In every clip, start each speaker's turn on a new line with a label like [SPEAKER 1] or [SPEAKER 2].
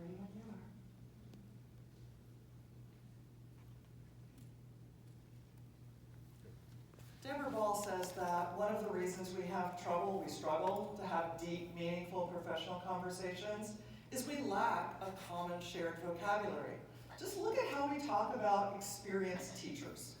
[SPEAKER 1] ready when you are. Deborah Ball says that one of the reasons we struggle to have deep, meaningful professional conversations is we lack a common shared vocabulary. Just look at how we talk about experienced teachers.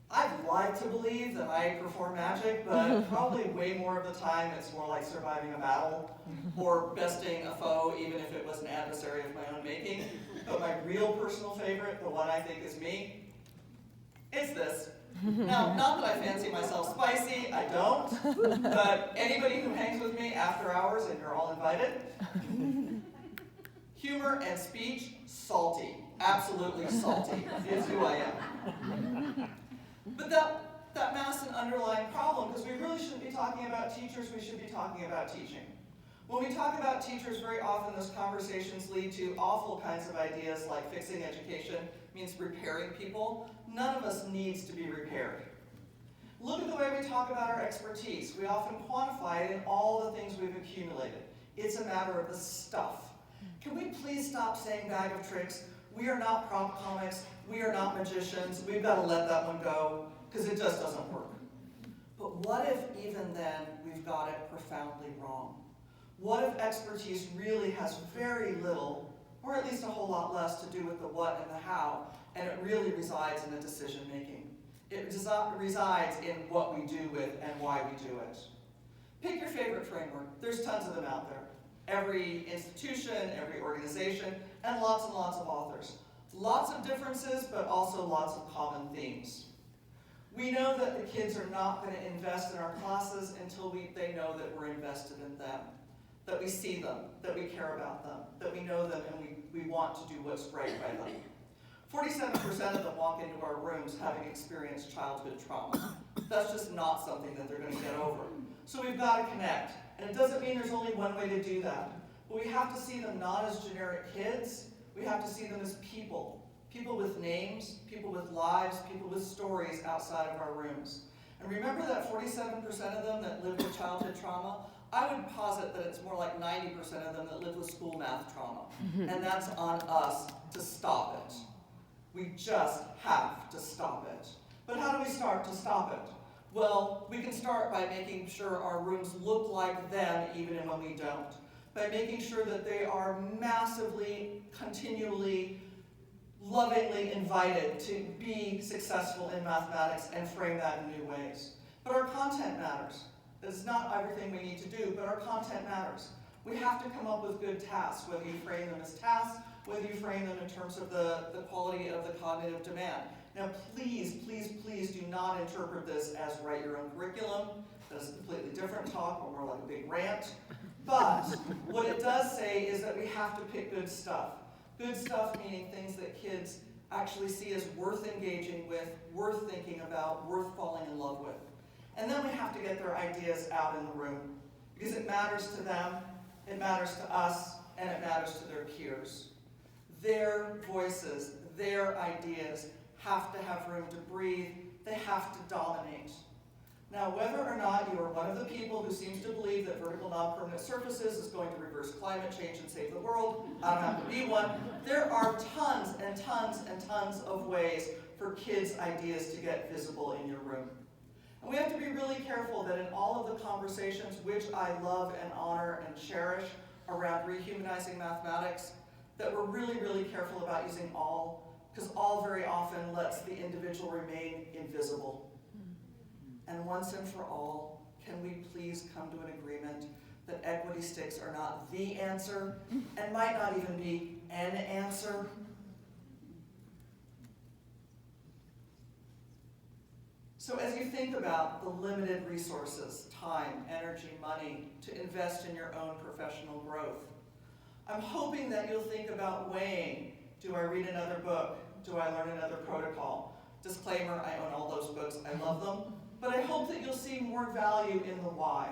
[SPEAKER 1] I'd like to believe that I perform magic, but probably way more of the time it's more like surviving a battle or besting a foe, even if it was an adversary of my own making. But my real personal favorite, the one I think is me, is this. Now, not that I fancy myself spicy, I don't, but anybody who hangs with me after hours, and you're all invited, humor and speech, salty, absolutely salty, is who I am. But that masks an underlying problem, because we really shouldn't be talking about teachers, we should be talking about teaching. When we talk about teachers, very often those conversations lead to awful kinds of ideas like fixing education means repairing people. None of us needs to be repaired. Look at the way we talk about our expertise. We often quantify it in all the things we've accumulated. It's a matter of the stuff. Can we please stop saying bag of tricks? We are not prop comics. We are not magicians. We've got to let that one go, because it just doesn't work. But what if even then we've got it profoundly wrong? What if expertise really has very little, or at least a whole lot less, to do with the what and the how, and it really resides in the decision making? It resides in what we do with and why we do it. Pick your favorite framework. There's tons of them out there. Every institution, every organization, and lots of authors. Lots of differences, but also lots of common themes. We know that the kids are not going to invest in our classes until they know that we're invested in them, that we see them, that we care about them, that we know them, and we want to do what's right by them. 47% of them walk into our rooms having experienced childhood trauma. That's just not something that they're going to get over. So we've got to connect. And it doesn't mean there's only one way to do that. But we have to see them not as generic kids. We have to see them as people. People with names, people with lives, people with stories outside of our rooms. And remember that 47% of them that live with childhood trauma? I would posit that it's more like 90% of them that live with school math trauma. And that's on us to stop it. We just have to stop it. But how do we start to stop it? Well, we can start by making sure our rooms look like them even when we don't. By making sure that they are massively, continually, lovingly invited to be successful in mathematics and frame that in new ways. But our content matters. It's not everything we need to do, but our content matters. We have to come up with good tasks, whether you frame them as tasks, whether you frame them in terms of the quality of the cognitive demand. Now please, please, please do not interpret this as write your own curriculum. That's a completely different talk, or more like a big rant. But what it does say is that we have to pick good stuff. Good stuff meaning things that kids actually see as worth engaging with, worth thinking about, worth falling in love with. And then we have to get their ideas out in the room, because it matters to them, it matters to us, and it matters to their peers. Their voices, their ideas have to have room to breathe, they have to dominate. Now, whether or not you are one of the people who seems to believe that vertical non-permanent surfaces is going to reverse climate change and save the world, I don't have to be one. There are tons and tons and tons of ways for kids' ideas to get visible in your room. And we have to be really careful that in all of the conversations, which I love and honor and cherish around rehumanizing mathematics, that we're really, really careful about using all, because all very often lets the individual remain invisible. And once and for all, can we please come to an agreement that equity sticks are not the answer, and might not even be an answer? So as you think about the limited resources, time, energy, money, to invest in your own professional growth, I'm hoping that you'll think about weighing, do I read another book? Do I learn another protocol? Disclaimer, I own all those books, I love them. But I hope that you'll see more value in the why,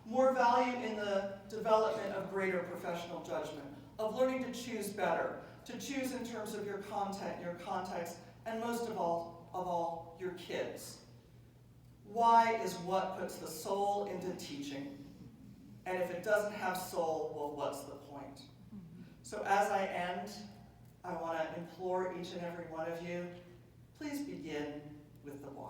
[SPEAKER 1] more value in the development of greater professional judgment, of learning to choose better, to choose in terms of your content, your context, and most of all, your kids. Why is what puts the soul into teaching. And if it doesn't have soul, well, what's the point? So as I end, I want to implore each and every one of you, please begin with the why.